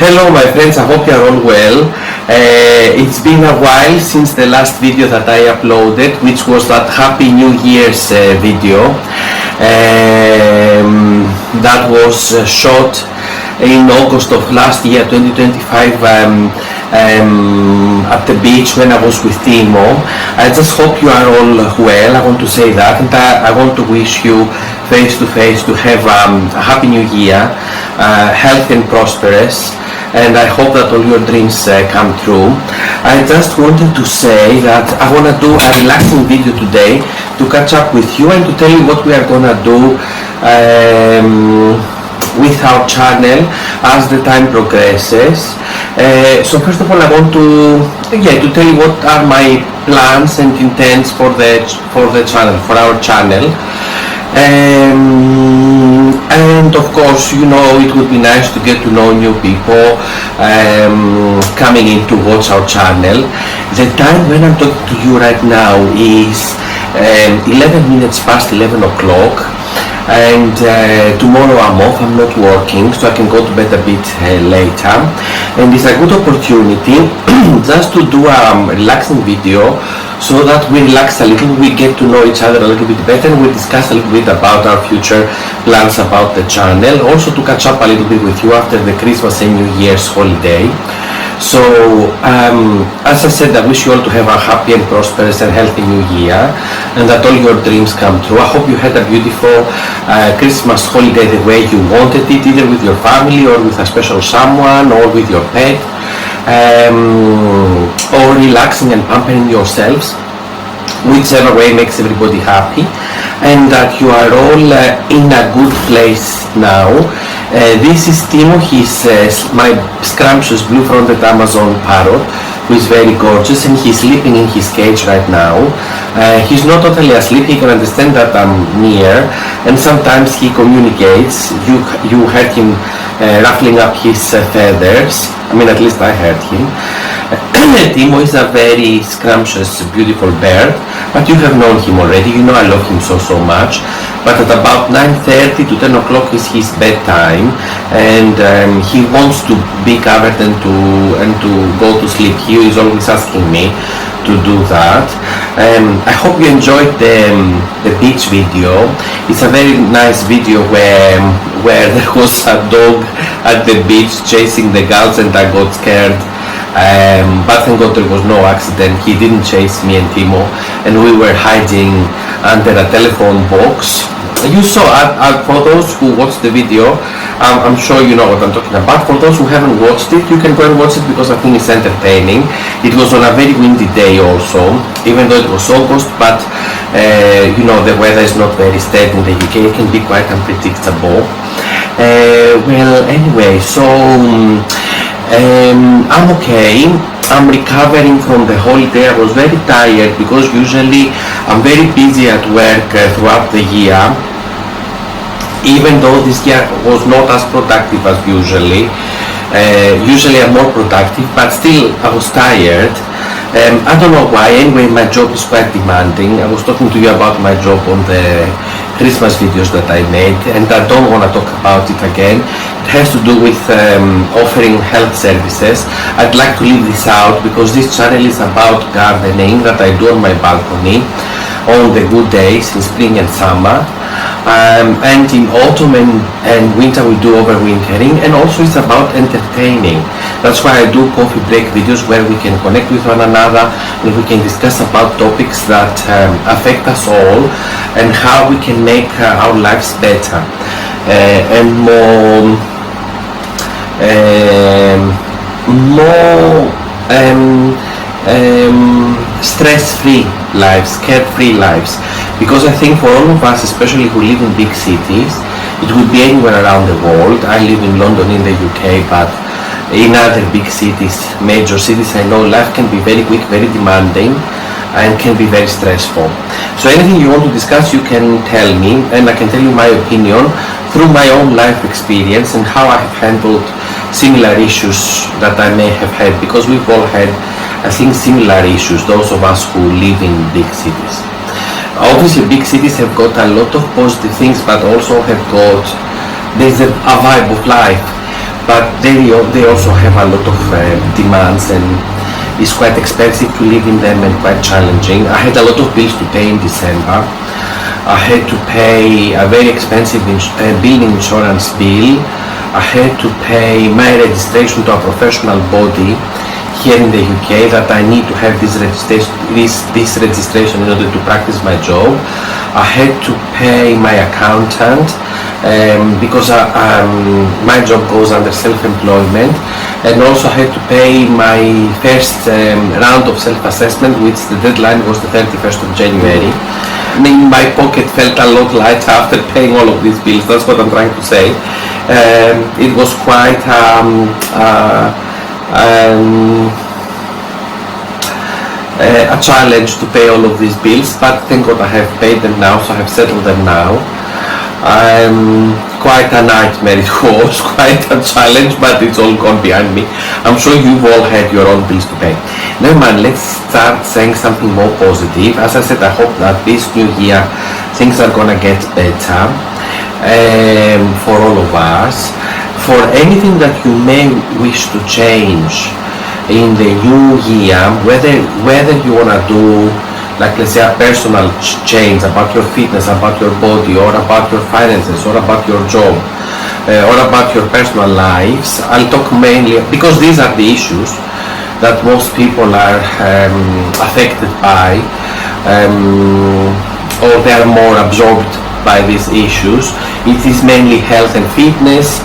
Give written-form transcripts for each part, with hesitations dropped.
Hello my friends, I hope you are all well. It's been a while since the last video that I uploaded, which was that Happy New Year's video that was shot in August of last year, 2025, at the beach when I was with Timo. I just hope you are all well. I want to say that, and I want to wish you face to face to have a happy new year, healthy and prosperous, and I hope that all your dreams come true. I just wanted to say that I want to do a relaxing video today to catch up with you and to tell you what we are going to do with our channel as the time progresses. So first of all, I want to tell you what are my plans and intents for the channel, for our channel. And of course, you know, it would be nice to get to know new people coming in to watch our channel. The time when I'm talking to you right now is 11 minutes past 11 o'clock, and tomorrow I'm off, I'm not working, so I can go to bed a bit later, and it's a good opportunity just to do a relaxing video so that we relax a little, we get to know each other a little bit better, and we discuss a little bit about our future plans about the channel, also to catch up a little bit with you after the Christmas and New Year's holiday. So as I said, I wish you all to have a happy and prosperous and healthy new year, and that all your dreams come true. I hope you had a beautiful Christmas holiday the way you wanted it, either with your family or with a special someone or with your pet, or relaxing and pampering yourselves, whichever way makes everybody happy, and that you are all in a good place now. This is Timo. He's my scrumptious blue-fronted Amazon parrot, who is very gorgeous, and he's sleeping in his cage right now. He's not totally asleep. He can understand that I'm near, and sometimes he communicates. You heard him ruffling up his feathers. I mean, at least I heard him. Timo is a very scrumptious, beautiful bird, but you have known him already. You know I love him so much. But at about 9:30 to 10 o'clock is his bedtime, and he wants to be covered and to go to sleep. He is always asking me to do that. I hope you enjoyed the beach video. It's a very nice video where there was a dog at the beach chasing the gulls, and I got scared. But thank God there was no accident. He didn't chase me and Timo, and we were hiding under a telephone box. You saw for those who watched the video, I'm sure you know what I'm talking about. For those who haven't watched it, you can go and watch it because I think it's entertaining. It was on a very windy day also, even though it was August, but you know, the weather is not very steady in the UK. It can be quite unpredictable. Well, anyway, so I'm okay. I'm recovering from the holiday. I was very tired because usually I'm very busy at work throughout the year, even though this year was not as productive as usually. Usually I'm more productive, but still I was tired. I don't know why. Anyway, my job is quite demanding. I was talking to you about my job on the Christmas videos that I made, and I don't want to talk about it again. It has to do with offering health services. I'd like to leave this out because this channel is about gardening that I do on my balcony on the good days in spring and summer, and in autumn and winter we do overwintering, and also it's about entertaining. That's why I do coffee break videos where we can connect with one another and we can discuss about topics that affect us all, and how we can make our lives better and more stress-free lives, carefree lives, because I think for all of us, especially who live in big cities, it would be anywhere around the world. I live in London in the UK, but in other big cities, major cities, I know life can be very quick, very demanding, and can be very stressful. So anything you want to discuss, you can tell me, and I can tell you my opinion through my own life experience and how I have handled similar issues that I may have had, because we've all had, I think, similar issues, those of us who live in big cities. Obviously big cities have got a lot of positive things, but also have got, there's a vibe of life but they also have a lot of demands, and it's quite expensive to live in them and quite challenging. I had a lot of bills to pay in December. I had to pay a very expensive building insurance bill. I had to pay my registration to a professional body here in the UK, that I need to have this registration in order to practice my job. I had to pay my accountant because my job goes under self-employment, and also I had to pay my first round of self-assessment, which the deadline was the 31st of January. I mean, my pocket felt a lot lighter after paying all of these bills. That's what I'm trying to say. It was quite a challenge to pay all of these bills, but thank God I have paid them now, so I have settled them now. Quite a nightmare it was, quite a challenge, but it's all gone behind me. I'm sure you've all had your own bills to pay. Now man, let's start saying something more positive. As I said, I hope that this new year things are gonna get better for all of us. For anything that you may wish to change in the new year, whether you wanna do, like let's say, a personal change about your fitness, about your body, or about your finances, or about your job, or about your personal lives. I'll talk mainly because these are the issues that most people are affected by, or they are more absorbed by these issues. It is mainly health and fitness,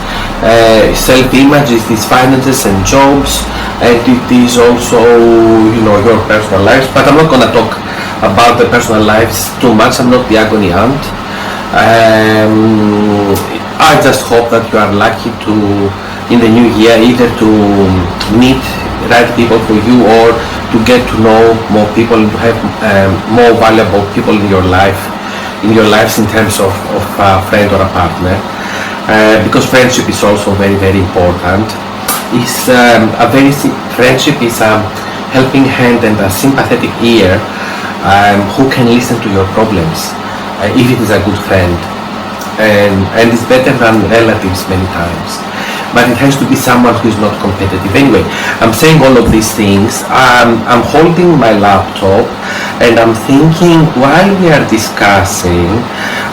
self-image, it is finances and jobs, and it is also, you know, your personal lives. But I'm not going to talk about the personal lives too much. I'm not the agony aunt. I just hope that you are lucky to, in the new year, either to meet right people for you, or to get to know more people and to have more valuable people in your lives in terms of a friend or a partner, because friendship is also very, very important. Friendship is a helping hand and a sympathetic ear who can listen to your problems, if it is a good friend, and it's better than relatives many times. But it has to be someone who is not competitive. Anyway, I'm saying all of these things. I'm holding my laptop and I'm thinking, while we are discussing,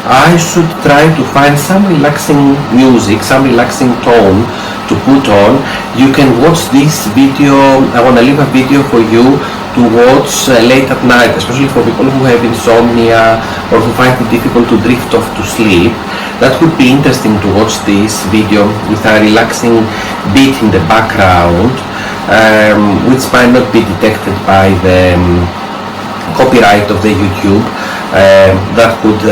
I should try to find some relaxing music, some relaxing tone to put on. You can watch this video. I want to leave a video for you to watch late at night, especially for people who have insomnia or who find it difficult to drift off to sleep. That would be interesting to watch this video with a relaxing beat in the background, which might not be detected by the copyright of the YouTube. That could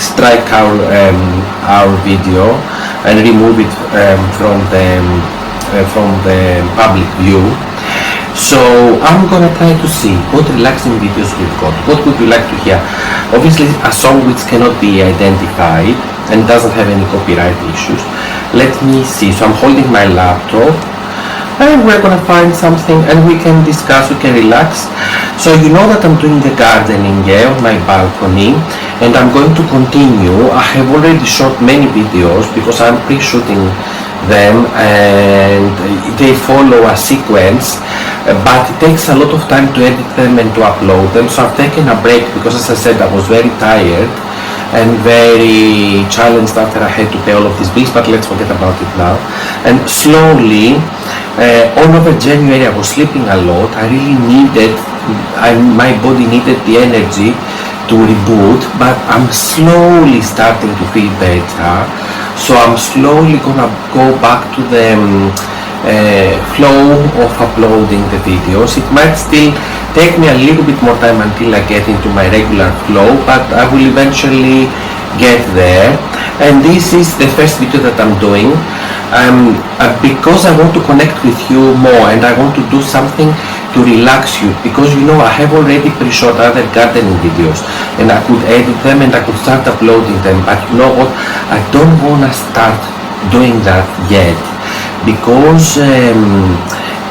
strike our video and remove it from the public view. So I'm gonna try to see what relaxing videos we've got. What would you like to hear? Obviously a song which cannot be identified and doesn't have any copyright issues. Let me see. So I'm holding my laptop and we're gonna find something and we can discuss, we can relax. So you know that I'm doing the gardening on my balcony, and I'm going to continue. I have already shot many videos because I'm pre-shooting them and they follow a sequence, but it takes a lot of time to edit them and to upload them. So I've taken a break because, as I said, I was very tired and very challenged after I had to pay all of these bills, but let's forget about it now. And slowly, all over January I was sleeping a lot. I really needed, my body needed the energy to reboot, but I'm slowly starting to feel better. So I'm slowly gonna go back to the flow of uploading the videos. It might still take me a little bit more time until I get into my regular flow, but I will eventually get there. And this is the first video that I'm doing because I want to connect with you more, and I want to do something to relax you, because you know I have already pre-shot other gardening videos and I could edit them and I could start uploading them, but you know what, I don't want to start doing that yet, because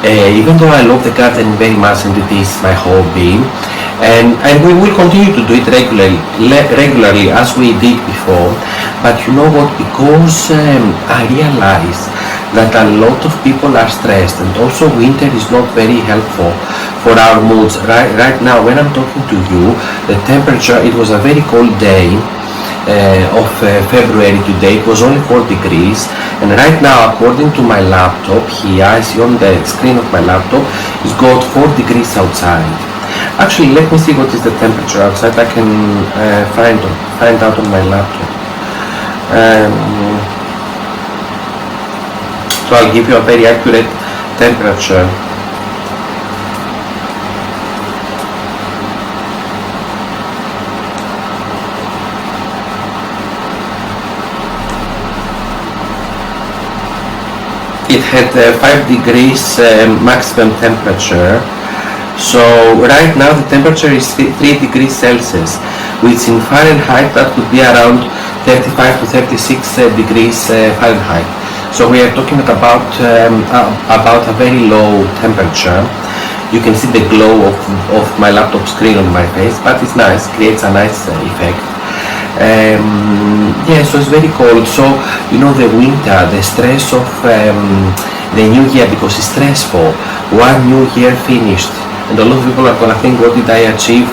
even though I love the gardening very much and it is my hobby, And we will continue to do it regularly as we did before. But you know what, because I realize that a lot of people are stressed, and also winter is not very helpful for our moods. Right now when I'm talking to you, the temperature, it was a very cold day of February today. It was only 4 degrees, and right now according to my laptop here, I see on the screen of my laptop, it's got 4 degrees outside. Actually, let me see what is the temperature outside. I can find out on my laptop. So I'll give you a very accurate temperature. It had 5 degrees maximum temperature. So right now the temperature is 3 degrees Celsius, which in Fahrenheit that would be around 35 to 36 degrees Fahrenheit. So we are talking about a very low temperature. You can see the glow of my laptop screen on my face, but it's nice, creates a nice effect. Yeah, so it's very cold. So you know, the winter, the stress of the new year, because it's stressful. One new year finished, and a lot of people are gonna think, what did I achieve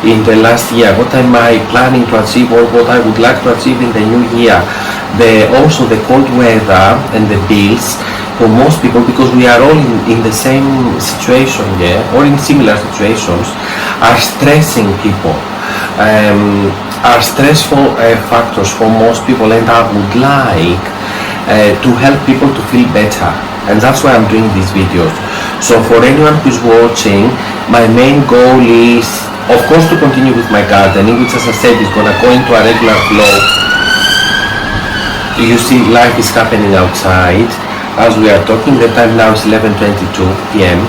in the last year? What am I planning to achieve, or what I would like to achieve in the new year? Also the cold weather and the bills for most people, because we are all in the same situation, yeah, or in similar situations, are stressing people. Are stressful factors for most people, and I would like to help people to feel better, and that's why I'm doing these videos. So for anyone who's watching, my main goal is, of course, to continue with my gardening, which, as I said, is gonna go into a regular flow. You see, life is happening outside as we are talking. The time now is 11:22 p.m.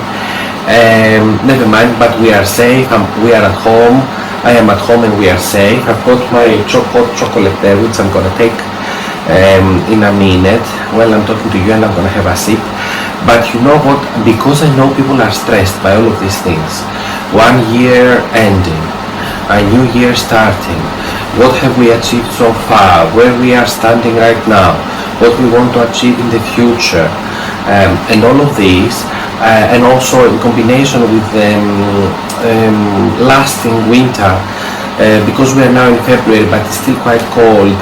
Never mind, but we are safe. We are at home. I am at home and we are safe. I've got my hot chocolate there, which I'm gonna take in a minute while I'm talking to you, and I'm gonna have a sip. But you know what, because I know people are stressed by all of these things, one year ending, a new year starting, what have we achieved so far, where we are standing right now, what we want to achieve in the future, and all of these, and also in combination with lasting winter, because we are now in February but it's still quite cold,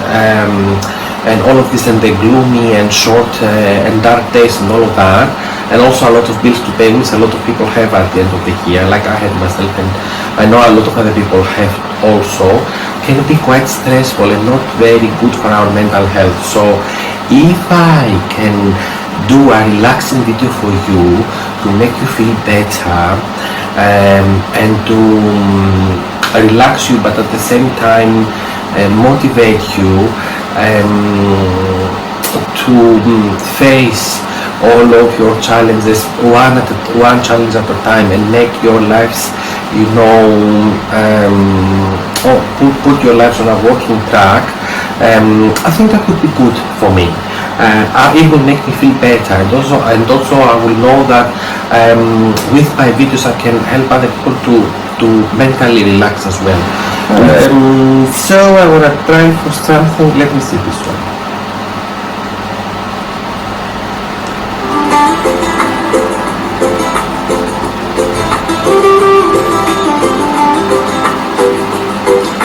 and all of this, and the gloomy and short and dark days and all of that, and also a lot of bills to pay, which a lot of people have at the end of the year, like I had myself, and I know a lot of other people have also, can be quite stressful and not very good for our mental health. So if I can do a relaxing video for you to make you feel better, and to relax you, but at the same time motivate you to face all of your challenges one challenge at a time, and make your lives, you know, put your lives on a working track, I think that would be good for me. It will make me feel better, and also I will know that with my videos I can help other people to mentally relax as well. So I want to try for something. Let me see this one.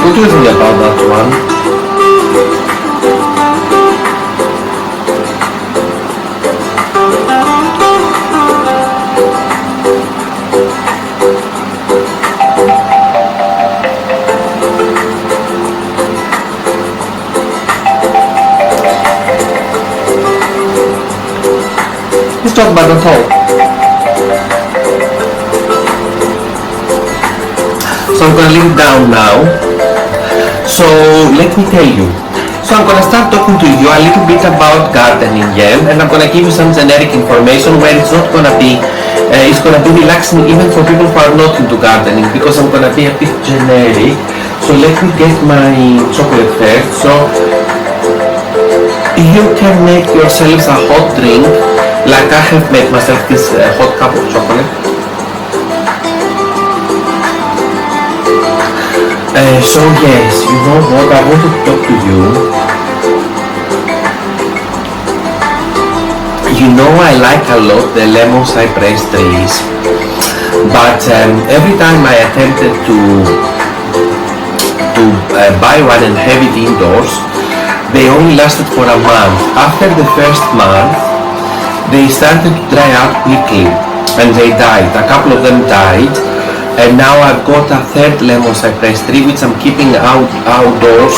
What do you think about that one? Let's talk about the top. So I'm going to leave it down now. So let me tell you. So I'm going to start talking to you a little bit about gardening, yeah? And I'm going to give you some generic information where it's not going to be, it's going to be relaxing even for people who are not into gardening, because I'm going to be a bit generic. So let me get my chocolate first. So you can make yourselves a hot drink, like I have made myself this hot cup of chocolate. So yes, you know what, I want to talk to you. You know I like a lot the lemon cypress trees, but every time I attempted to buy one and have it indoors, they only lasted for a month. After the first month, they started to dry out quickly and they died. A couple of them died, and now I've got a third lemon cypress tree which I'm keeping outdoors,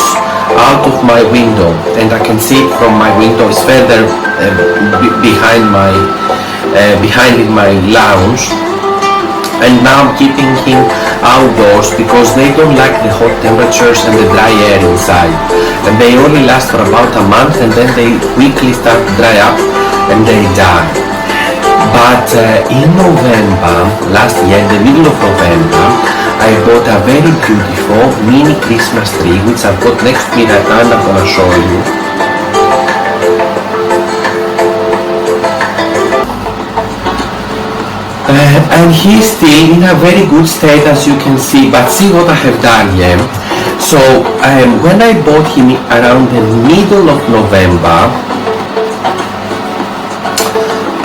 out of my window, and I can see it from my window. It's further behind in my lounge, and now I'm keeping him outdoors because they don't like the hot temperatures and the dry air inside, and they only last for about a month and then they quickly start to dry up and they die. But in November, last year, in the middle of November, I bought a very beautiful mini Christmas tree which I've got next to me right now and I'm gonna show you. And he's still in a very good state, as you can see, but see what I have done here. So when I bought him around the middle of November,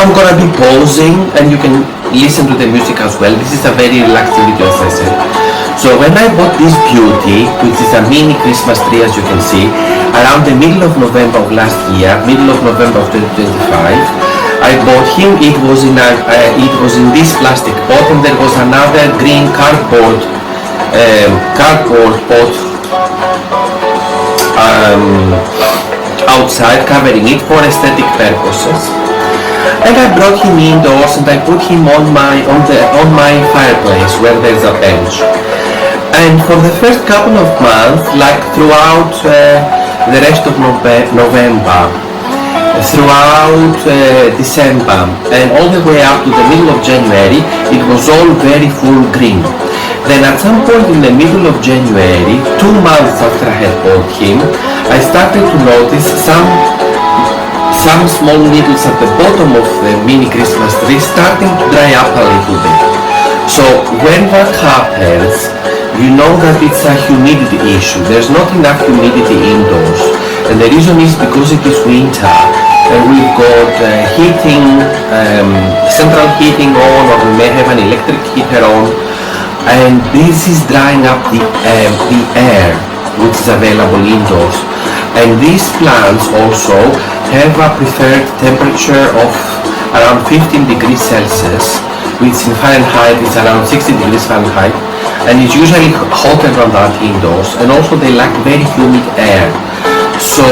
I'm gonna be pausing and you can listen to the music as well. This is a very relaxing video, as I said. So when I bought this beauty, which is a mini Christmas tree, as you can see, around the middle of November of last year, middle of November of 2025, I bought him. It was in this plastic pot, and there was another green cardboard pot outside covering it for aesthetic purposes. And I brought him indoors and I put him on my fireplace where there's a bench. And for the first couple of months, like throughout the rest of November, throughout December, and all the way up to the middle of January, it was all very full green. Then at some point in the middle of January, 2 months after I had bought him, I started to notice some small needles at the bottom of the mini Christmas tree starting to dry up a little bit. So when that happens, you know that it's a humidity issue. There's not enough humidity indoors, and the reason is because it is winter and we've got central heating on, or we may have an electric heater on, and this is drying up the air which is available indoors. And these plants also have a preferred temperature of around 15 degrees Celsius, which in Fahrenheit is around 60 degrees Fahrenheit, and it's usually hotter than that indoors, and also they like very humid air. So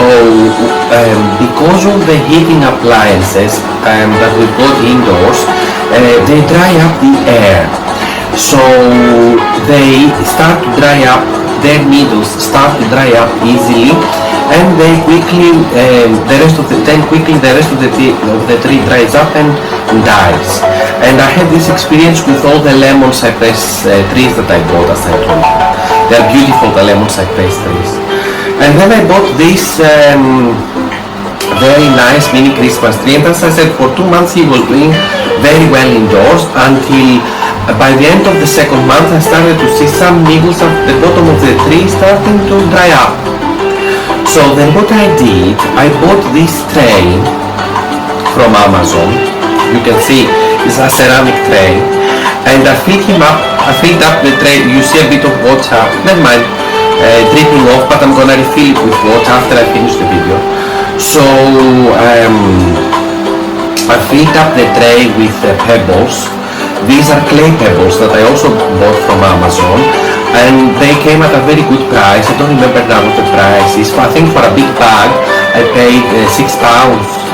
because of the heating appliances that we've got indoors, they dry up the air. So they start to dry up, their needles start to dry up easily, and they quickly, the rest of the tree dries up and dies. And I had this experience with all the lemon cypress trees that I bought, as I told you. They are beautiful, the lemon cypress trees. And then I bought this very nice mini Christmas tree, and as I said, for 2 months he was doing very well indoors, until by the end of the second month I started to see some needles at the bottom of the tree starting to dry up. So then what I did, I bought this tray from Amazon. You can see it's a ceramic tray, and I filled up the tray. You see a bit of water, never mind, dripping off, but I'm gonna refill it with water after I finish the video. So I filled up the tray with pebbles. These are clay pebbles that I also bought from Amazon, and they came at a very good price. I don't remember now what the price is. I think for a big bag I paid £6,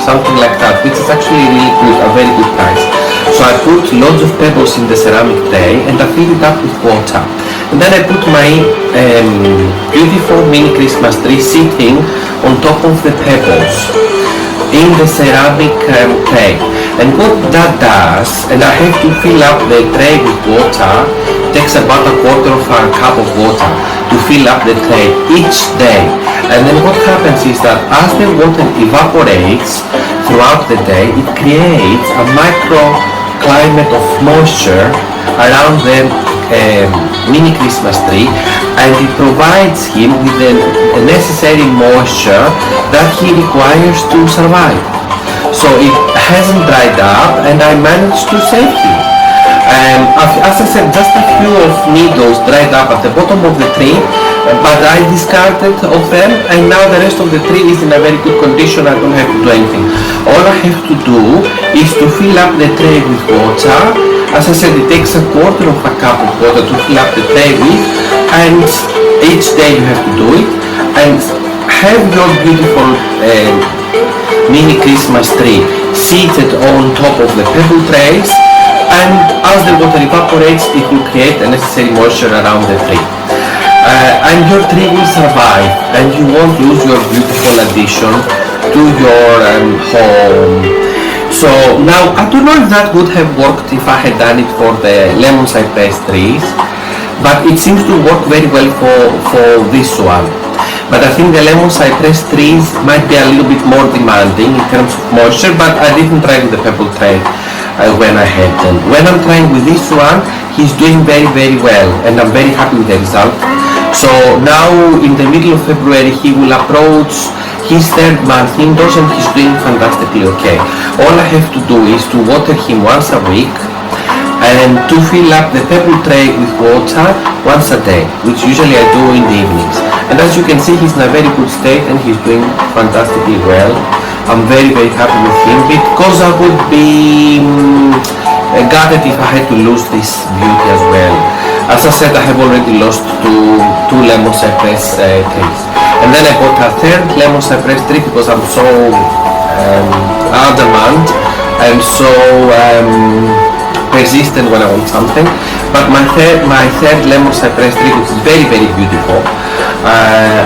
something like that, which is actually really good, a very good price. So I put loads of pebbles in the ceramic tray and I filled it up with water. And then I put my beautiful mini Christmas tree sitting on top of the pebbles in the ceramic tray. And what that does, and I have to fill up the tray with water, takes about a quarter of a cup of water to fill up the tray each day. And then what happens is that as the water evaporates throughout the day, it creates a microclimate of moisture around the mini Christmas tree, and it provides him with the necessary moisture that he requires to survive. So it hasn't dried up, and I managed to save him. As I said, just a few of needles dried up at the bottom of the tree, but I discarded of them, and now the rest of the tree is in a very good condition. I don't have to do anything. All I have to do is to fill up the tray with water. As I said, it takes a quarter of a cup of water to fill up the tray with, and each day you have to do it, and have your beautiful mini Christmas tree seated on top of the pebble trays, and as the water evaporates, it will create the necessary moisture around the tree. And your tree will survive, and you won't lose your beautiful addition to your home. So now, I don't know if that would have worked if I had done it for the lemon cypress trees, but it seems to work very well for this one. But I think the lemon cypress trees might be a little bit more demanding in terms of moisture, but I didn't try with the pebble tray when I had them. When I'm trying with this one, he's doing very, very well, and I'm very happy with the result. So now in the middle of February, he will approach his third month indoors, and he's doing fantastically okay. All I have to do is to water him once a week, and to fill up the pebble tray with water once a day, which usually I do in the evenings. And as you can see, he's in a very good state, and he's doing fantastically well. I'm very, very happy with him, because I would be gutted if I had to lose this beauty as well. As I said, I have already lost two lemon cypress trees. And then I bought a third lemon cypress tree because I'm so adamant and so persistent when I want something. But my third lemon cypress tree, which is very, very beautiful,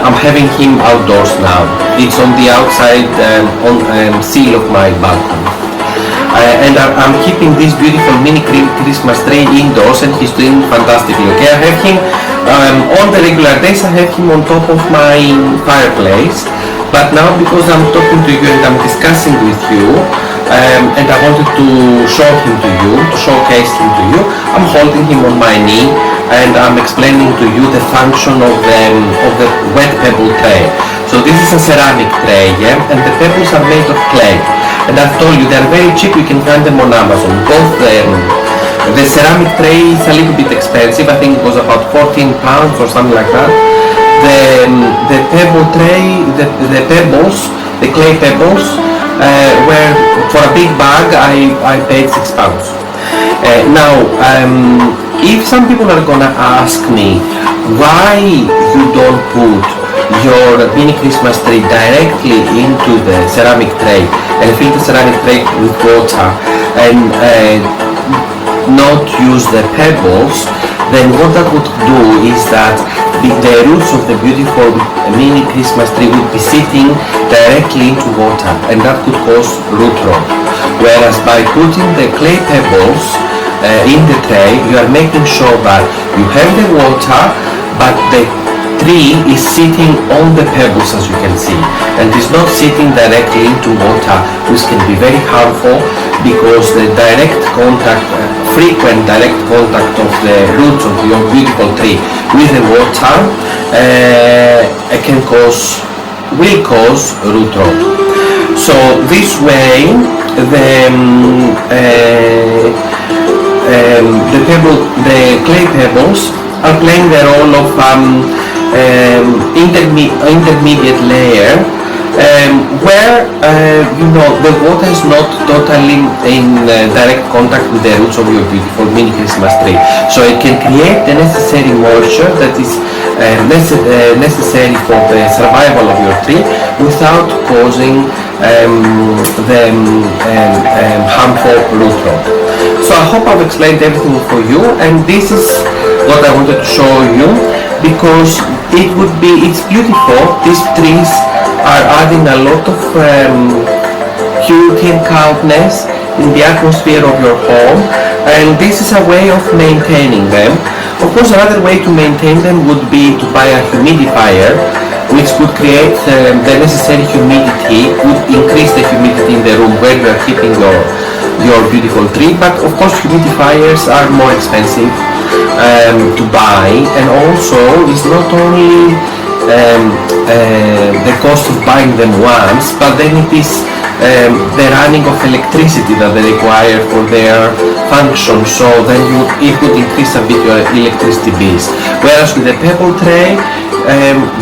I'm having him outdoors now. It's on the outside sill of my balcony. And I'm keeping this beautiful mini Christmas tree indoors, and he's doing fantastically okay. I have him on the regular days. I have him on top of my fireplace, but now because I'm talking to you and I'm discussing with you, and I wanted to show him to you, to showcase him to you, I'm holding him on my knee, and I'm explaining to you the function of the wet pebble tray. So this is a ceramic tray, yeah, and the pebbles are made of clay. And I've told you they're very cheap. You can find them on Amazon. Both the ceramic tray is a little bit expensive. I think it was about £14 or something like that. The pebble tray, the pebbles, the clay pebbles, were for a big bag. I paid £6. Now, if some people are gonna ask me why you don't put your mini Christmas tree directly into the ceramic tray and fill the ceramic tray with water and not use the pebbles, then what that would do is that the roots of the beautiful mini Christmas tree would be sitting directly into water, and that could cause root rot. Whereas by putting the clay pebbles in the tray, you are making sure that you have the water, but the tree is sitting on the pebbles, as you can see, and is not sitting directly into water, which can be very harmful because the direct contact, frequent direct contact of the roots of your beautiful tree with the water will cause root rot. So this way the clay pebbles are playing the role of intermediate layer where the water is not totally in direct contact with the roots of your beautiful mini Christmas tree, so it can create the necessary moisture that is necessary for the survival of your tree without causing harmful root rot. So I hope I've explained everything for you, and this is what I wanted to show you, because it's beautiful. These trees are adding a lot of purity and calmness in the atmosphere of your home, and this is a way of maintaining them. Of course, another way to maintain them would be to buy a humidifier, which would create the necessary humidity, would increase the humidity in the room where you are keeping your beautiful tree. But of course humidifiers are more expensive to buy, and also it's not only the cost of buying them once, but then it is the running of electricity that they require for their function, so then it would increase a bit your electricity bills. Whereas with the pebble tray,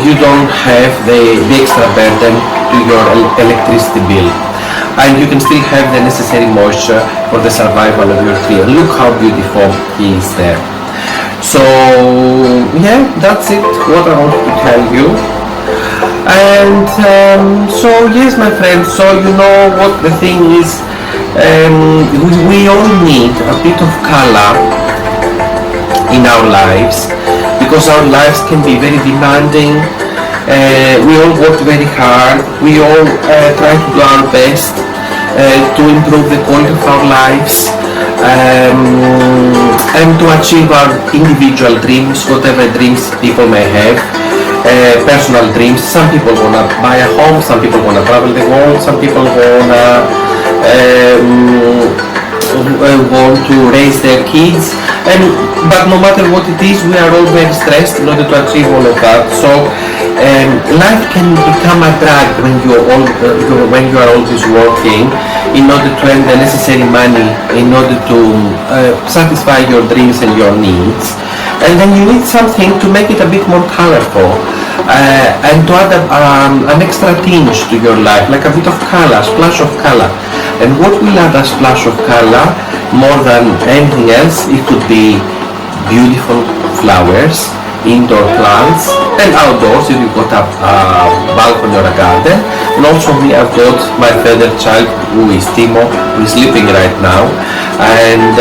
you don't have the extra burden to your electricity bill, and you can still have the necessary moisture for the survival of your tree. And look how beautiful he is there. So yeah, that's it, what I wanted to tell you. And so yes, my friends, so you know what the thing is, we all need a bit of color in our lives, because our lives can be very demanding. We all work very hard, we all try to do our best to improve the quality of our lives, and to achieve our individual dreams, whatever dreams people may have, personal dreams. Some people want to buy a home, some people want to travel the world, some people want to raise their kids, but no matter what it is, we are all very stressed in order to achieve all of that. So life can become a drag when you are always working in order to earn the necessary money in order to satisfy your dreams and your needs. And then you need something to make it a bit more colorful, and to add an extra tinge to your life, like a bit of color, splash of color. And what will add a splash of color more than anything else? It could be beautiful flowers, indoor plants, and outdoors if you've got a balcony or a garden. And also me, I've got my third child, who is Timo, who is sleeping right now. And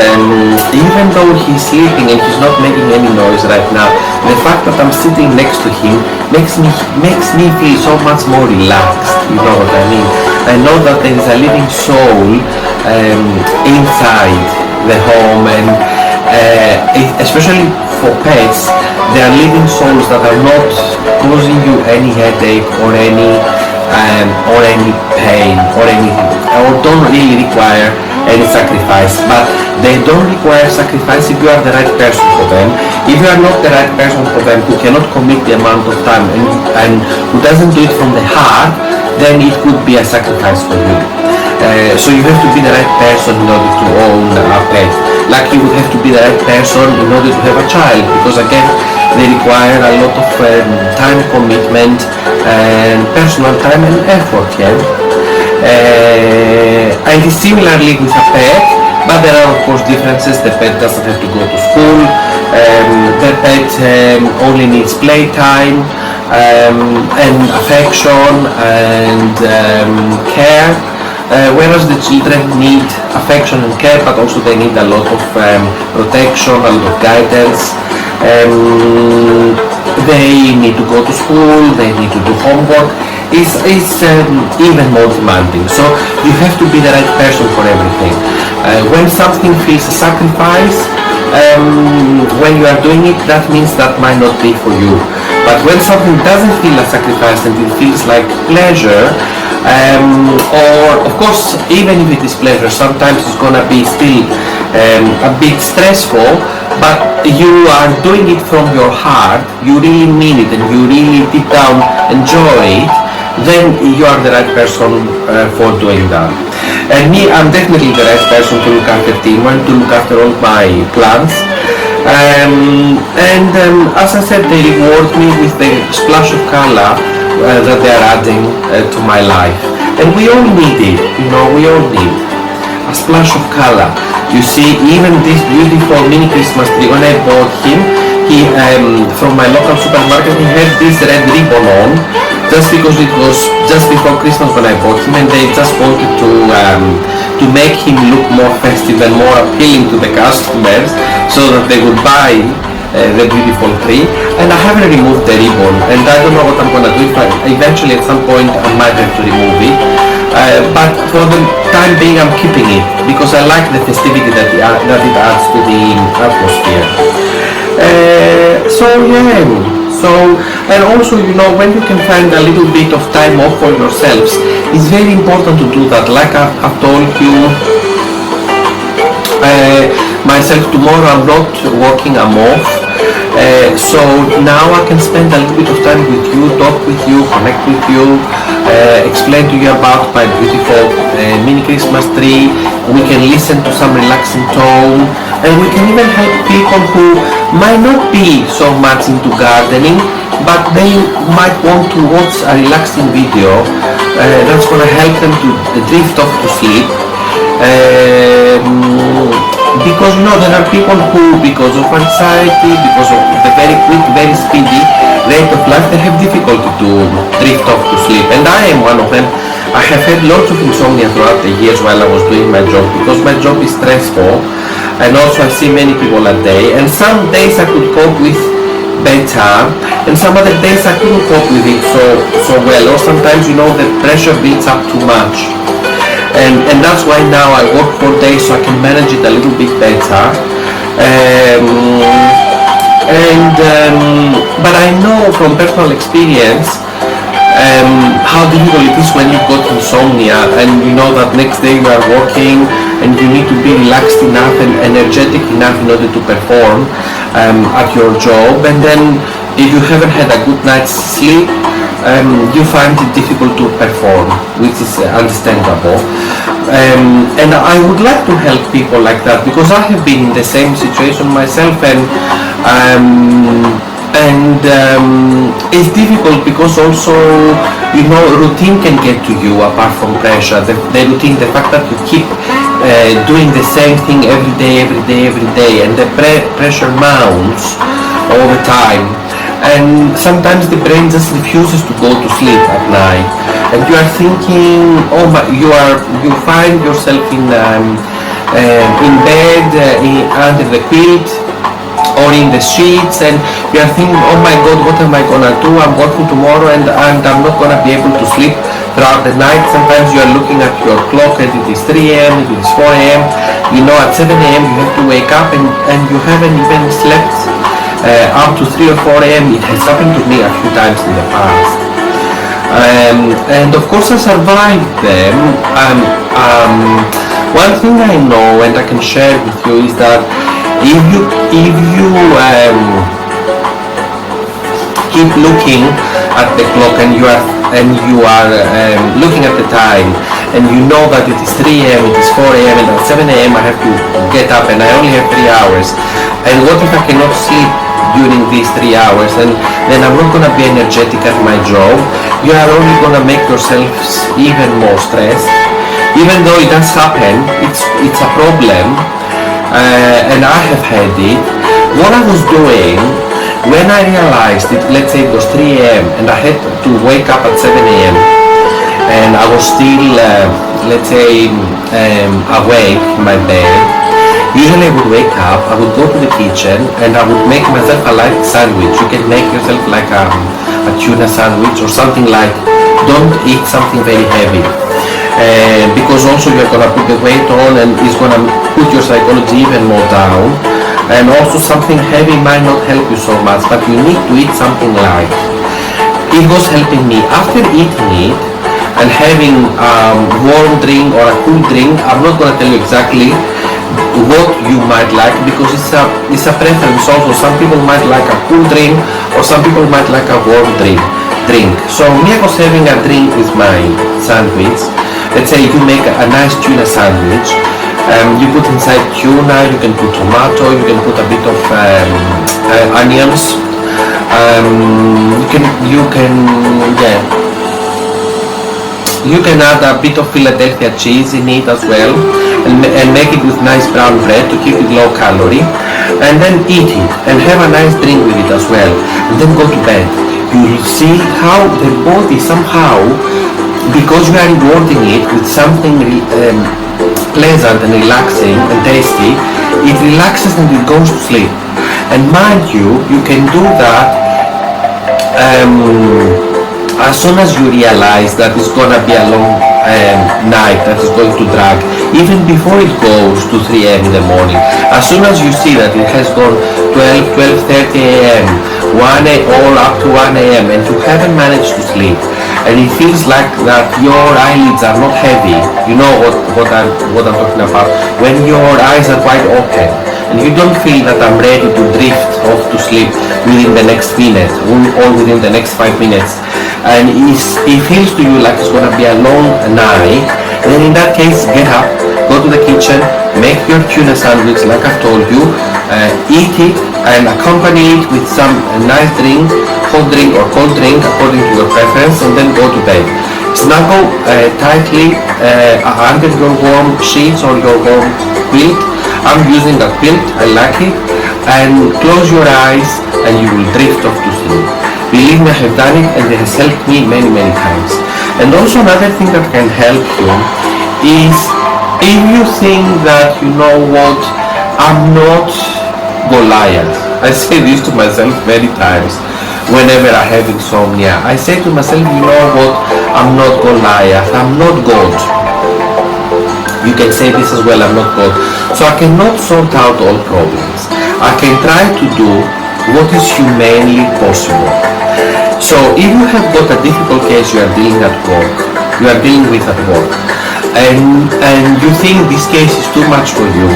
even though he's sleeping and he's not making any noise right now, the fact that I'm sitting next to him makes me feel so much more relaxed, you know what I mean? I know that there is a living soul inside the home, and especially for pets, they are living souls that are not causing you any headache or any pain or anything, or don't really require any sacrifice. But they don't require sacrifice if you are the right person for them. If you are not the right person for them, who cannot commit the amount of time and who doesn't do it from the heart, then it could be a sacrifice for you. So you have to be the right person in order to own a pet. Like you would have to be the right person in order to have a child, because again, they require a lot of time commitment and personal time and effort, yeah? And similarly with a pet, but there are of course differences. The pet doesn't have to go to school, the pet only needs playtime and affection and care, whereas the children need affection and care, but also they need a lot of protection, a lot of guidance. They need to go to school, they need to do homework. It's even more demanding. So you have to be the right person for everything. When something feels a sacrifice, when you are doing it, that means that might not be for you. But when something doesn't feel a sacrifice and it feels like pleasure, or of course even if it is pleasure, sometimes it's gonna be still a bit stressful, but you are doing it from your heart, you really mean it and you really deep down enjoy it, then you are the right person for doing that. And me, I'm definitely the right person to look after Timo and to look after all my plants. As I said, they reward me with the splash of color that they are adding to my life. And we all need it, you know, we all need a splash of color. You see, even this beautiful mini Christmas tree, when I bought him, he from my local supermarket, he had this red ribbon on, just because it was just before Christmas when I bought him, and they just wanted to make him look more festive and more appealing to the customers, so that they would buy the beautiful tree. And I haven't removed the ribbon, and I don't know what I'm gonna do. If eventually at some point I might have to remove it, but for the time being I'm keeping it, because I like the festivity that it adds to the atmosphere. So yeah, and also, you know, when you can find a little bit of time off for yourselves, it's very important to do that. Like I've told you myself tomorrow. I'm not working, I'm off. So now I can spend a little bit of time with you, talk with you, connect with you, explain to you about my beautiful mini Christmas tree. We can listen to some relaxing tone, and we can even help people who might not be so much into gardening, but they might want to watch a relaxing video that's going to help them to drift off to sleep. Because there are people who, because of anxiety, because of the very quick, very speedy rate of life, they have difficulty to drift off to sleep, and I am one of them. I have had lots of insomnia throughout the years while I was doing my job, because my job is stressful, and also I see many people a day, and some days I could cope with better, and some other days I couldn't cope with it so well, or sometimes the pressure builds up too much. And that's why now I work 4 days so I can manage it a little bit better. But I know from personal experience how difficult it is when you've got insomnia, and you know that next day you are working and you need to be relaxed enough and energetic enough in order to perform at your job, and then if you haven't had a good night's sleep, you find it difficult to perform, which is understandable. And I would like to help people like that, because I have been in the same situation myself, and it's difficult because also routine can get to you apart from pressure. The routine, the fact that you keep doing the same thing every day, and the pressure mounts all the time. And sometimes the brain just refuses to go to sleep at night, and you are thinking, you find yourself in bed, under the quilt or in the sheets, and you are thinking, oh my God, what am I gonna do? I'm working tomorrow, and I'm not gonna be able to sleep throughout the night. Sometimes you are looking at your clock and it is 3 a.m., it is 4 a.m. At 7 a.m. you have to wake up, and you haven't even slept up to 3 or 4 a.m. It has happened to me a few times in the past. And of course I survived them. One thing I know and I can share with you is that if you keep looking at the clock and you are looking at the time, and you know that it is 3 a.m., it is 4 a.m., and at 7 a.m. I have to get up, and I only have 3 hours, and what if I cannot sleep during these 3 hours, and then I'm not going to be energetic at my job? You are only going to make yourselves even more stressed. Even though it does happen, it's a problem, and I have had it. What I was doing when I realized it, let's say it was 3 a.m. and I had to wake up at 7 a.m. and I was still, let's say, awake in my bed. Usually I would wake up, I would go to the kitchen, and I would make myself a light sandwich. You can make yourself like a tuna sandwich or something like. Don't eat something very heavy, because also you're going to put the weight on, and it's going to put your psychology even more down. And also something heavy might not help you so much, but you need to eat something light. It was helping me. After eating it and having a warm drink or a cool drink, I'm not going to tell you exactly what you might like, because it's a preference also. Some people might like a cool drink, or some people might like a warm drink. So me, I was having a drink with my sandwich. Let's say you make a nice tuna sandwich. You put inside tuna, you can put tomato, you can put a bit of onions. You can add a bit of Philadelphia cheese in it as well, and make it with nice brown bread to keep it low calorie, and then eat it and have a nice drink with it as well, and then go to bed. You will see how the body somehow, because you are rewarding it with something pleasant and relaxing and tasty, it relaxes and it goes to sleep. And mind you, you can do that as soon as you realize that it's gonna be a long night that is going to drag, even before it goes to 3 a.m. in the morning. As soon as you see that it has gone 12:30 a.m., 1 a.m. or up to 1 a.m. and you haven't managed to sleep, and it feels like that your eyelids are not heavy. You know what I'm talking about. When your eyes are quite open and you don't feel that I'm ready to drift off to sleep within the next minute or within the next 5 minutes, and it feels to you like it's going to be a long night, then in that case, get up, go to the kitchen, make your tuna sandwich like I've told you, eat it and accompany it with some nice drink, hot drink or cold drink according to your preference, and then go to bed. Snuggle tightly under your warm sheets or your warm quilt. I'm using a quilt, I like it, and close your eyes and you will drift off to sleep. Believe me, I have done it and it has helped me many times. And also another thing that can help you is if you think that, you know what, I'm not Goliath. I say this to myself many times whenever I have insomnia. I say to myself, you know what, I'm not Goliath, I'm not God. You can say this as well, I'm not God. So I cannot sort out all problems. I can try to do what is humanly possible. So if you have got a difficult case you are dealing with at work, and you think this case is too much for you,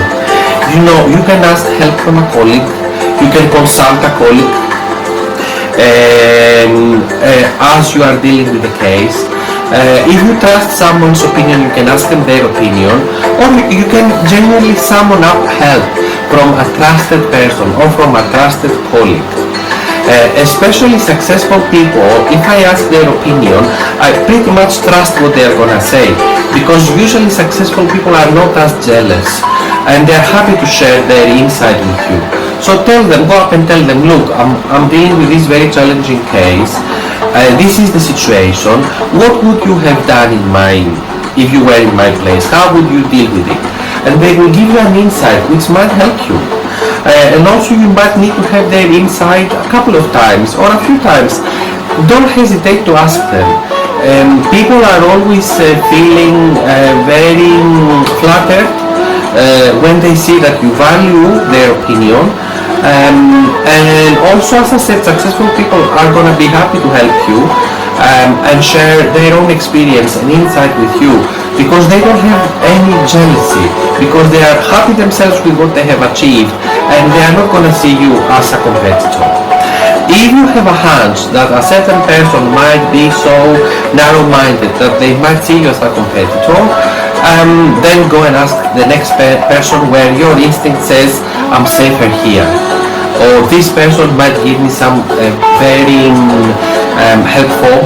you know, you can ask help from a colleague, you can consult a colleague as you are dealing with the case. If you trust someone's opinion, you can ask them their opinion, or you can genuinely summon up help from a trusted person or from a trusted colleague. Especially successful people, if I ask their opinion, I pretty much trust what they are gonna say, because usually successful people are not as jealous and they are happy to share their insight with you. So tell them, go up and tell them, look, I'm dealing with this very challenging case. This is the situation. What would you have done if you were in my place? How would you deal with it? And they will give you an insight which might help you. And also you might need to have their insight a couple of times or a few times. Don't hesitate to ask them. People are always feeling very flattered when they see that you value their opinion. And also, as I said, successful people are going to be happy to help you and share their own experience and insight with you, because they don't have any jealousy, because they are happy themselves with what they have achieved and they are not going to see you as a competitor. If you have a hunch that a certain person might be so narrow-minded that they might see you as a competitor, then go and ask the next person where your instinct says, I'm safer here, or this person might give me some very helpful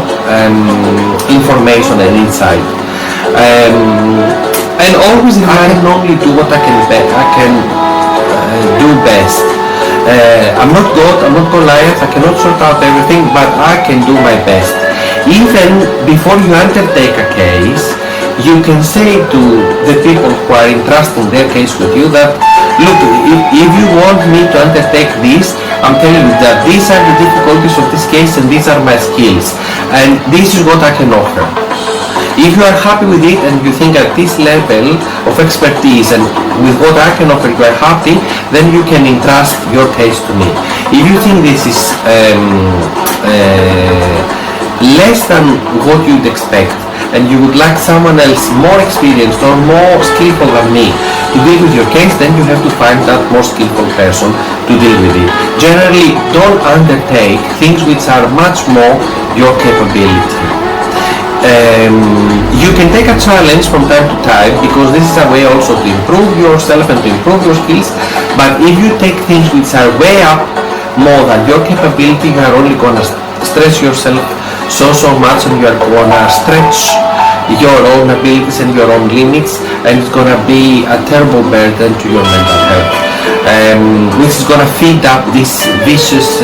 information and insight. And always I can only do what I can do best. I'm not God, I'm not Goliath, I cannot sort out everything, but I can do my best. Even before you undertake a case, you can say to the people who are entrusting their case with you that, look, if you want me to undertake this, I'm telling you that these are the difficulties of this case and these are my skills and this is what I can offer. If you are happy with it and you think at this level of expertise and with what I can offer you are happy, then you can entrust your case to me. If you think this is less than what you'd expect and you would like someone else more experienced or more skillful than me to deal with your case, then you have to find that more skillful person to deal with it. Generally, don't undertake things which are much more your capability. You can take a challenge from time to time, because this is a way also to improve yourself and to improve your skills, but if you take things which are way up more than your capability, you are only going to stress yourself so much and you are going to stretch your own abilities and your own limits, and it's going to be a terrible burden to your mental health, which is going to feed up this vicious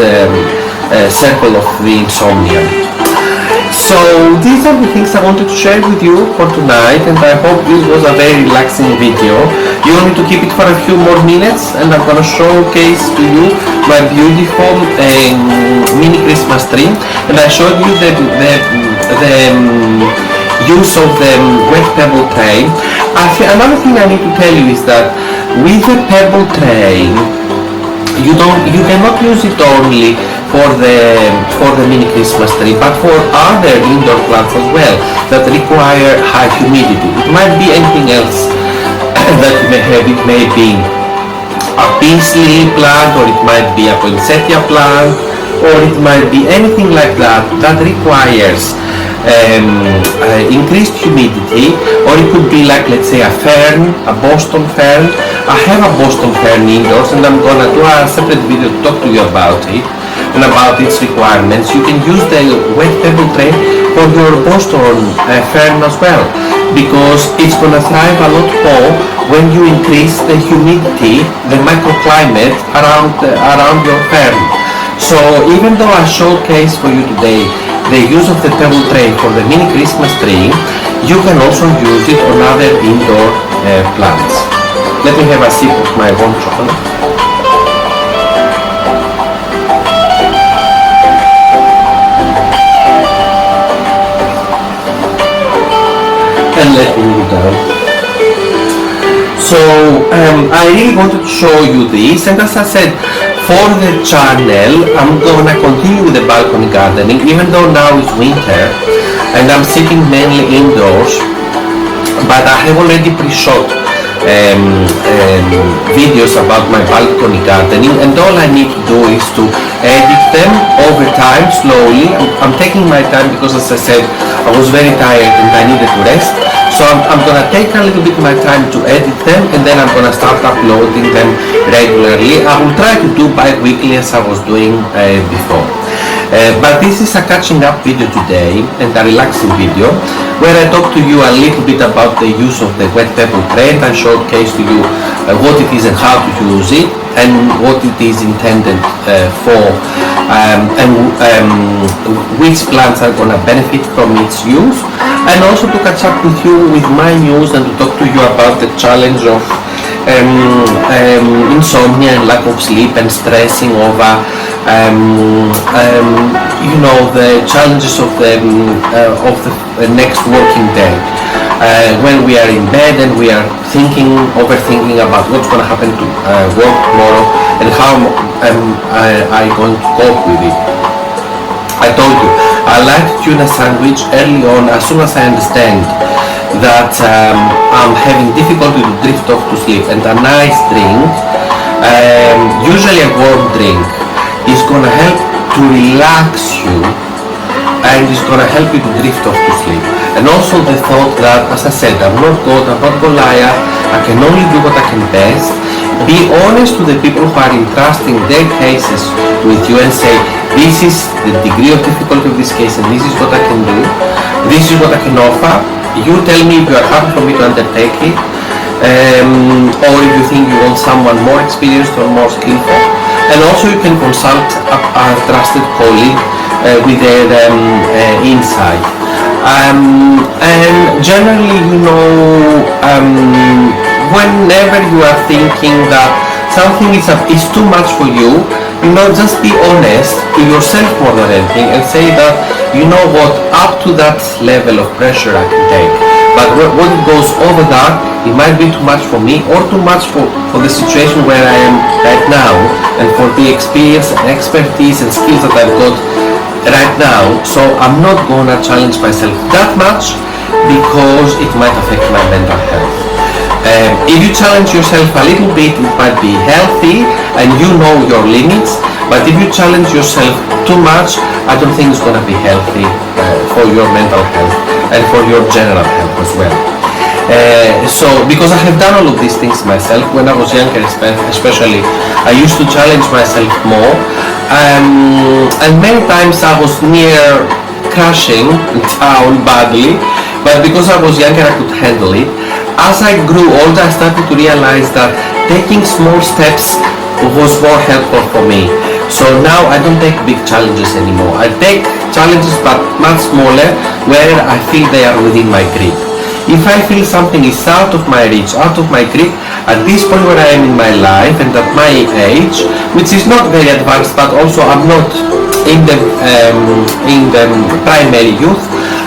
circle of the insomnia. So these are the things I wanted to share with you for tonight, and I hope this was a very relaxing video. You want me to keep it for a few more minutes, and I'm going to showcase to you my beautiful mini Christmas tree, and I showed you the use of the wet pebble tray. Another thing I need to tell you is that with the pebble tray, you cannot use it only for the mini Christmas tree, but for other indoor plants as well that require high humidity. It might be anything else that you may have. It may be a peace lily plant, or it might be a poinsettia plant, or it might be anything like that that requires increased humidity, or it could be like, let's say, a fern, a Boston fern. I have a Boston fern indoors, and I'm gonna do a separate video to talk to you about it and about its requirements. You can use the wet pebble tray for your Boston fern as well, because it's gonna thrive a lot more when you increase the humidity, the microclimate around your fern. So even though I showcase for you today the use of the pebble tray for the mini Christmas tree, you can also use it on other indoor plants. Let me have a sip of my warm chocolate. And let me move down. So I really wanted to show you this, and as I said, for the channel I'm gonna continue with the balcony gardening, even though now it's winter and I'm sitting mainly indoors, but I have already pre-shot videos about my balcony gardening, and all I need to do is to edit them over time, slowly. I'm taking my time because, as I said, I was very tired and I needed to rest. So I'm gonna take a little bit of my time to edit them, and then I'm gonna start uploading them regularly. I will try to do bi-weekly as I was doing before. But this is a catching up video today, and a relaxing video, where I talk to you a little bit about the use of the wet pebble tray, and I showcase to you what it is and how to use it, and what it is intended for, and which plants are going to benefit from its use, and also to catch up with you with my news and to talk to you about the challenge of insomnia and lack of sleep and stressing over you know, the challenges of the next working day, when we are in bed and we are overthinking about what's going to happen to work tomorrow and how I going to cope with it. I told you I like tuna sandwich early on, as soon as I understand that I'm having difficulty to drift off to sleep, and a nice drink, usually a warm drink, is going to help to relax you, and is going to help you to drift off to sleep. And also the thought that, as I said, I'm not God, I'm not Goliath, I can only do what I can best. Be honest to the people who are entrusting their cases with you and say, this is the degree of difficulty of this case and this is what I can do, this is what I can offer. You tell me if you are happy for me to undertake it, or if you think you want someone more experienced or more skillful. And also you can consult a trusted colleague with their insight. And generally, you know, whenever you are thinking that something is too much for you, you know, just be honest to yourself more than anything and say that, you know what, up to that level of pressure I can take. But when it goes over that, it might be too much for me, or too much for the situation where I am right now, and for the experience and expertise and skills that I've got right now. So I'm not gonna challenge myself that much, because it might affect my mental health. If you challenge yourself a little bit, it might be healthy and you know your limits, but if you challenge yourself too much, I don't think it's going to be healthy for your mental health and for your general health as well. So, because I have done all of these things myself, when I was younger especially, I used to challenge myself more, and many times I was near crashing down badly, but because I was younger I could handle it. As I grew older, I started to realize that taking small steps was more helpful for me. So now I don't take big challenges anymore. I take challenges but much smaller, where I feel they are within my grip. If I feel something is out of my reach, out of my grip, at this point where I am in my life and at my age, which is not very advanced, but also I'm not in the primary youth,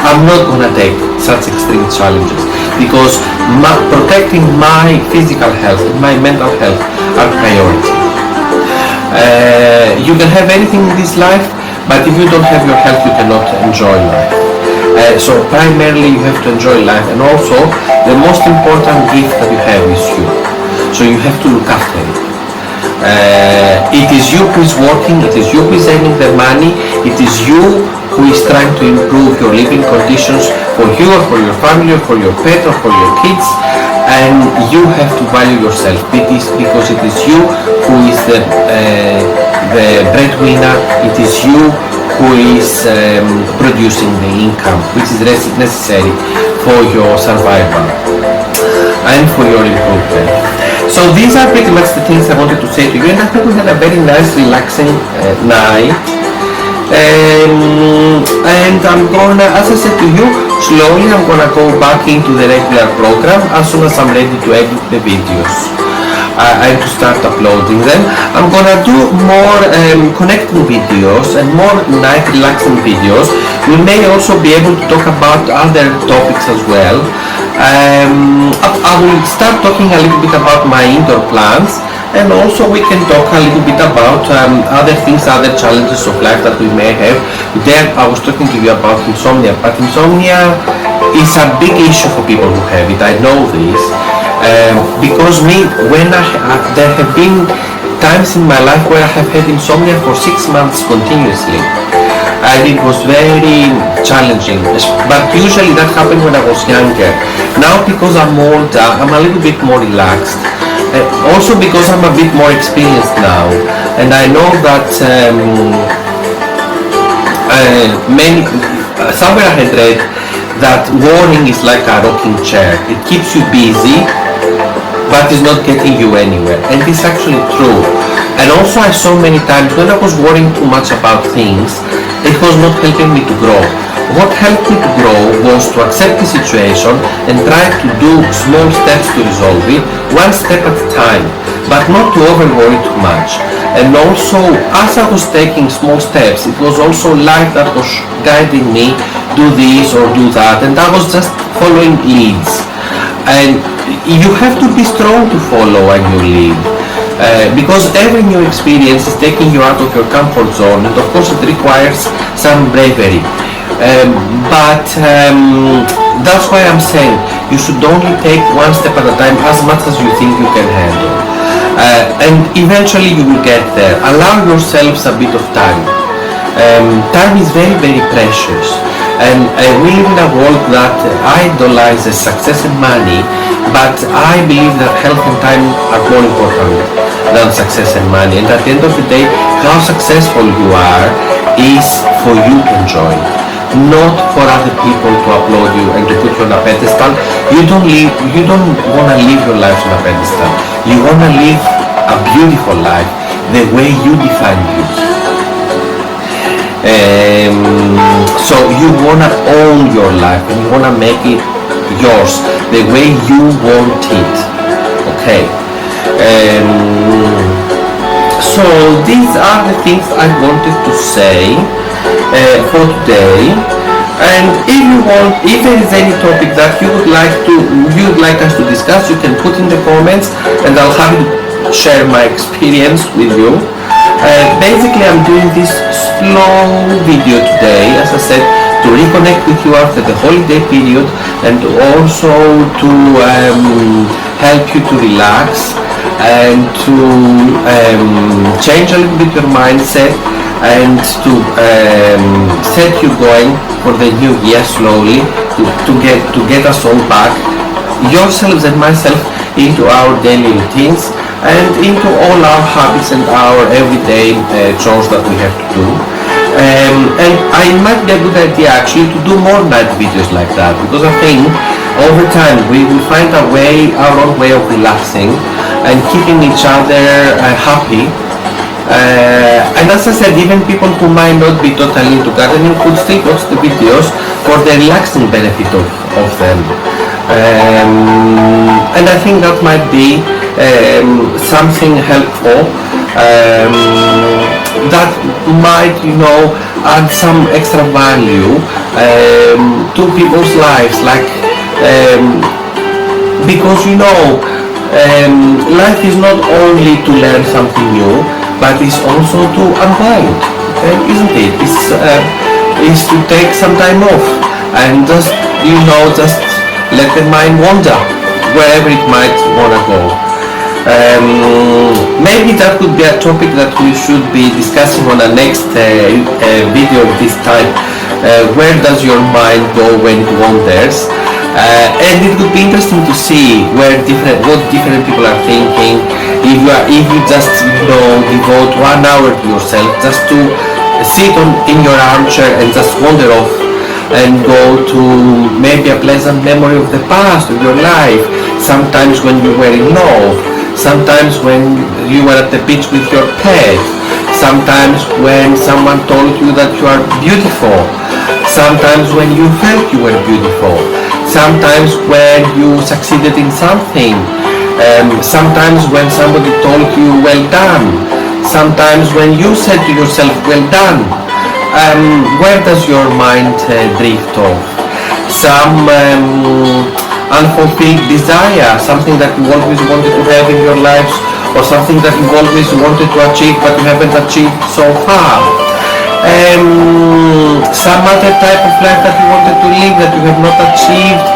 I'm not gonna take such extreme challenges, because protecting my physical health and my mental health are priority. You can have anything in this life, but if you don't have your health, you cannot enjoy life. So primarily you have to enjoy life, and also the most important gift that you have is you. So you have to look after it. It is you who is working, it is you who is earning the money, it is you who is trying to improve your living conditions for you or for your family or for your pet or for your kids, and you have to value yourself. It is because it is you who is the breadwinner, it is you who is producing the income which is necessary for your survival and for your improvement. So these are pretty much the things I wanted to say to you, and I think we had a very nice relaxing night. And I'm gonna, as I said to you, slowly I'm gonna go back into the regular program as soon as I'm ready to edit the videos and to start uploading them. I'm gonna do more connecting videos and more night relaxing videos. We may also be able to talk about other topics as well. I will start talking a little bit about my indoor plants, and also we can talk a little bit about other things, other challenges of life that we may have. There I was talking to you about insomnia, but insomnia is a big issue for people who have it. I know this because there have been times in my life where I have had insomnia for 6 months continuously, and it was very challenging, but usually that happened when I was younger. Now because I'm older, I'm a little bit more relaxed, also because I'm a bit more experienced now, and I know that somewhere I had read that worrying is like a rocking chair. It keeps you busy but is not getting you anywhere, and this is actually true. And also I saw many times when I was worrying too much about things, it was not helping me to grow. What helped me to grow was to accept the situation and try to do small steps to resolve it, one step at a time, but not to over worry too much. And also, as I was taking small steps, it was also life that was guiding me, do this or do that, and I was just following leads. And you have to be strong to follow a new lead. Because every new experience is taking you out of your comfort zone, and of course it requires some bravery. But that's why I'm saying you should only take one step at a time, as much as you think you can handle. And eventually you will get there. Allow yourselves a bit of time. Time is very, very precious. And we live in a world that idolizes success and money, but I believe that health and time are more important than success and money. And at the end of the day, how successful you are is for you to enjoy, not for other people to applaud you and to put you on a pedestal. You don't want to live your life on a pedestal. You want to live a beautiful life the way you define beauty. So you want to own your life and you want to make it yours the way you want it. Okay. So these are the things I wanted to say for today. And if there is any topic that you would like us to discuss, you can put in the comments and I'll have to share my experience with you. Basically I'm doing this slow video today, as I said, to reconnect with you after the holiday period, and also to help you to relax and to change a little bit your mindset, and to set you going for the new year slowly, to get us all back, yourselves and myself, into our daily routines and into all our habits and our everyday chores that we have to do. And it might be a good idea actually to do more night videos like that, because I think over time we will find our own way of relaxing and keeping each other happy. And as I said, even people who might not be totally into gardening could still watch the videos for the relaxing benefit of them. And I think that might be something helpful, that might, add some extra value to people's lives, like because life is not only to learn something new, but it's also to unwind, isn't it? It's to take some time off and just, just let the mind wander wherever it might want to go. Maybe that could be a topic that we should be discussing on the next video of this type. Where does your mind go when it wanders? And it would be interesting to see what different people are thinking. If you just devote 1 hour to yourself, just to sit in your armchair and just wander off and go to maybe a pleasant memory of the past of your life. Sometimes when you were in love, sometimes when you were at the beach with your pet, sometimes when someone told you that you are beautiful, sometimes when you felt you were beautiful, sometimes when you succeeded in something, sometimes when somebody told you well done, sometimes when you said to yourself well done. Where does your mind drift off? Some unfulfilled desire, something that you always wanted to have in your lives, or something that you always wanted to achieve but you haven't achieved so far. Some other type of life that you wanted to live that you have not achieved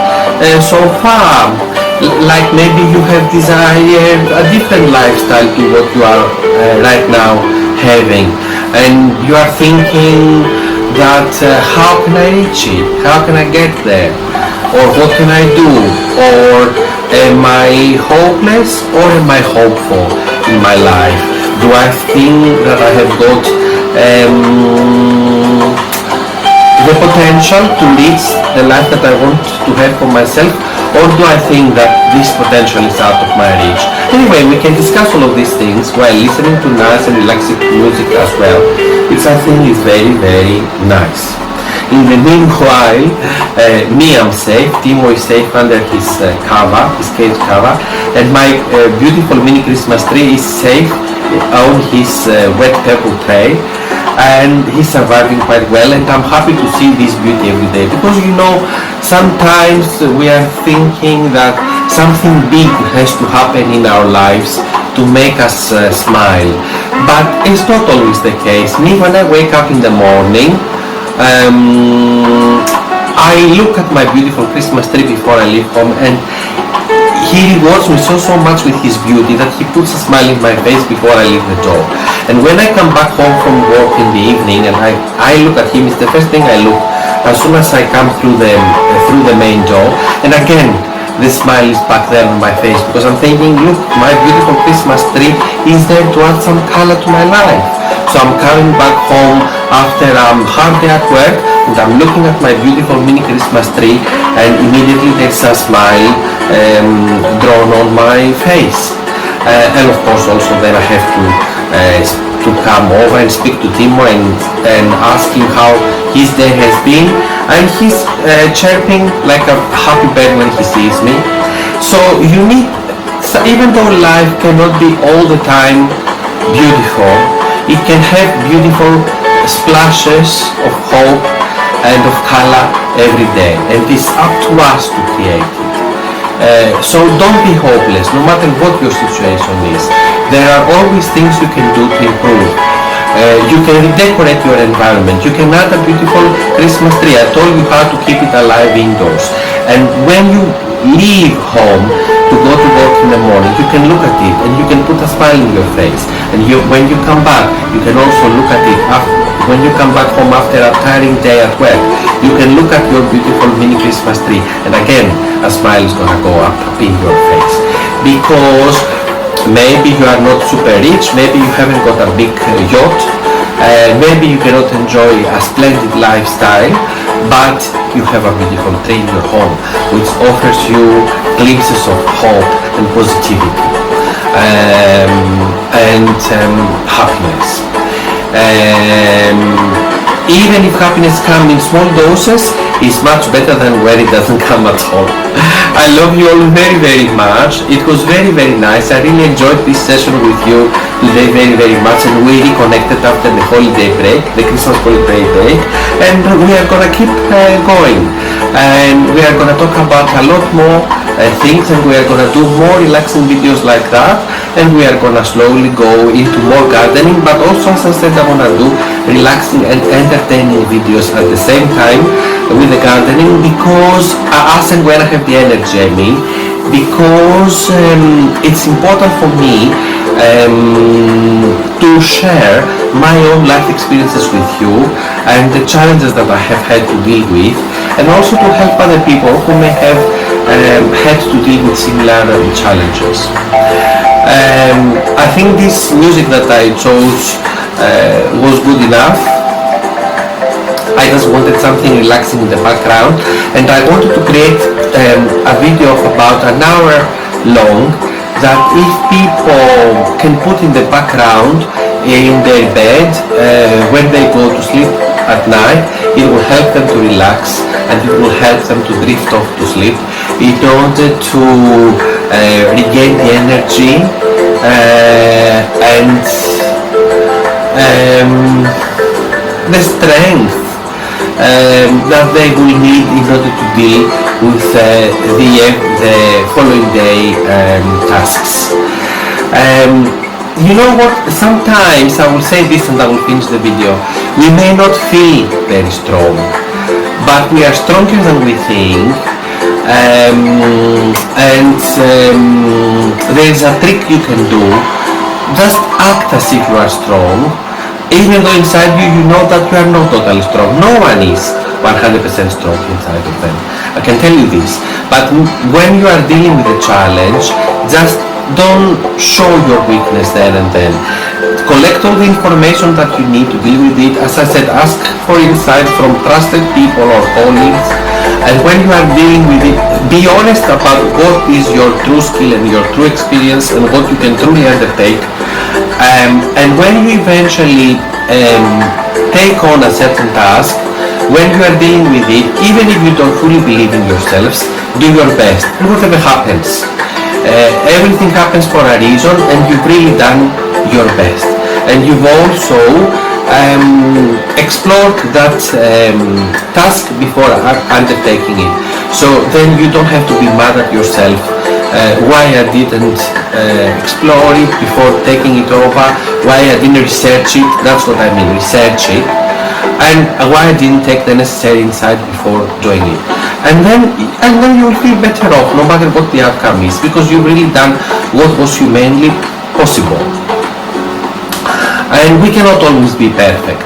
so far. Like maybe you have desired a different lifestyle to what you are right now having, and you are thinking that how can I reach it? How can I get there? Or what can I do? Or am I hopeless or am I hopeful in my life? Do I think that I have got the potential to reach the life that I want to have for myself, or do I think that this potential is out of my reach? Anyway, we can discuss all of these things while listening to nice and relaxing music as well, which I think is very, very nice. In the meanwhile, me, I'm safe, Timo is safe under his cage cover, and my beautiful mini Christmas tree is safe on his wet pebble tray, and he's surviving quite well, and I'm happy to see this beauty every day, because sometimes we are thinking that something big has to happen in our lives to make us smile, but it's not always the case. Me, when I wake up in the morning, I look at my beautiful Christmas tree before I leave home, and he rewards me so much with his beauty that he puts a smile in my face before I leave the door. And when I come back home from work in the evening and I look at him, it's the first thing I look as soon as I come through the main door, and again the smile is back there on my face, because I'm thinking, look, my beautiful Christmas tree is there to add some color to my life. So I'm coming back home after I'm hard day at work, and I'm looking at my beautiful mini Christmas tree, and immediately there's a smile drawn on my face. And of course also then I have to come over and speak to Timo and ask him how his day has been, and he's chirping like a happy bird when he sees me. So even though life cannot be all the time beautiful, it can have beautiful splashes of hope and of color every day, and it's up to us to create it. So don't be hopeless, no matter what your situation is. There are always things you can do to improve. You can redecorate your environment. You can add a beautiful Christmas tree. I told you how to keep it alive indoors. And when you leave home to go to work in the morning, you can look at it and you can put a smile in your face. And when you come back, you can also look at it when you come back home after a tiring day at work. You can look at your beautiful mini Christmas tree, and again a smile is gonna go up in your face, because maybe you are not super rich, maybe you haven't got a big yacht, maybe you cannot enjoy a splendid lifestyle, but you have a beautiful tree in your home which offers you glimpses of hope and positivity and happiness. Even if happiness comes in small doses, it's much better than when it doesn't come at all. I love you all very, very much. It was very, very nice. I really enjoyed this session with you today very, very much, and we reconnected after the holiday break, the Christmas holiday break, and we are gonna keep going, and we are gonna talk about a lot more things, and we are gonna do more relaxing videos like that. and we are gonna slowly go into more gardening, but also, as I said, I wanna do relaxing and entertaining videos at the same time with the gardening, because as and when I have the energy, I mean, because it's important for me to share my own life experiences with you and the challenges that I have had to deal with, and also to help other people who may have had to deal with similar challenges. I think this music that I chose was good enough. I just wanted something relaxing in the background, and I wanted to create a video of about an hour long that if people can put in the background in their bed when they go to sleep at night, it will help them to relax, and it will help them to drift off to sleep in order to regain the energy and the strength that they will need in order to deal with the following day tasks. You know what, sometimes I will say this and I will finish the video. We may not feel very strong, but we are stronger than we think, and there is a trick you can do. Just act as if you are strong, even though inside you, you know that you are not totally strong. No one is 100% strong inside of them, I can tell you this. But when you are dealing with a challenge, just don't show your weakness there and then. Collect all the information that you need to deal with it. As I said, ask for insight from trusted people or colleagues, and when you are dealing with it, be honest about what is your true skill and your true experience and what you can truly undertake. And when you eventually take on a certain task, when you are dealing with it, even if you don't fully believe in yourselves, do your best, and whatever happens. Everything happens for a reason, and you've really done your best, and you've also explored that task before undertaking it. So then you don't have to be mad at yourself why I didn't explore it before taking it over, why I didn't research it. That's what I mean, research it, and why I didn't take the necessary insight before doing it. And then you will feel better off no matter what the outcome is, because you've really done what was humanly possible. And we cannot always be perfect.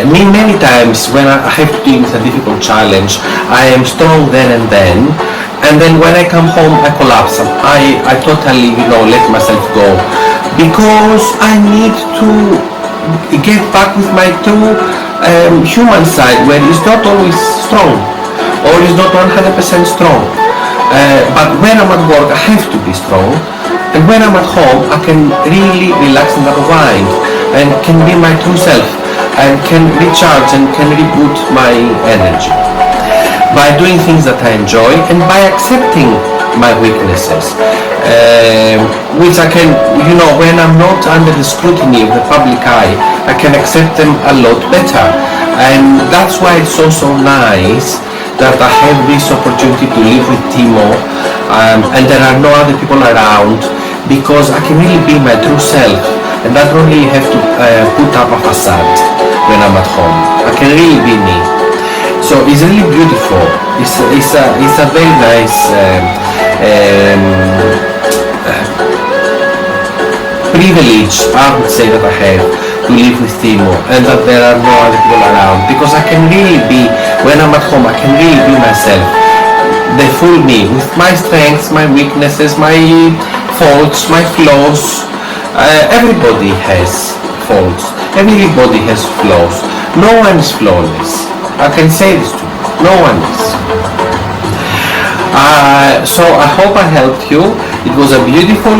Many times when I have to deal with a difficult challenge, I am strong then, and then when I come home I collapse. I totally, let myself go, because I need to get back with my true human side, where it's not always strong, or is not 100% strong. But when I'm at work, I have to be strong, and when I'm at home, I can really relax and unwind, and can be my true self, and can recharge and can reboot my energy by doing things that I enjoy, and by accepting my weaknesses, which I can, when I'm not under the scrutiny of the public eye, I can accept them a lot better. And that's why it's so nice that I have this opportunity to live with Timo, and there are no other people around, because I can really be my true self, and I don't really have to put up a facade when I'm at home. I can really be me. So it's really beautiful. It's a very nice privilege, I would say, that I have to live with Timo, and that there are no other people around, because I can really be, when I'm at home, I can really be myself, the full me, with my strengths, my weaknesses, my faults, my flaws. Everybody has faults, everybody has flaws, no one is flawless. I can say this to you, no one is. So I hope I helped you. It was a beautiful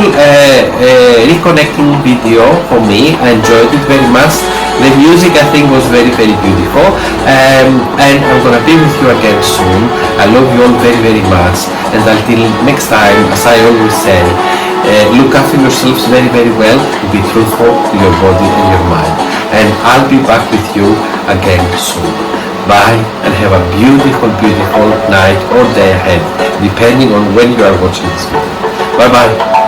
reconnecting video for me. I enjoyed it very much. The music, I think, was very beautiful, and I'm gonna be with you again soon. I love you all very much, and until next time, as I always say, look after yourselves very well, be truthful to your body and your mind, and I'll be back with you again soon. Bye, and have a beautiful night or day ahead, depending on when you are watching this video. Bye bye.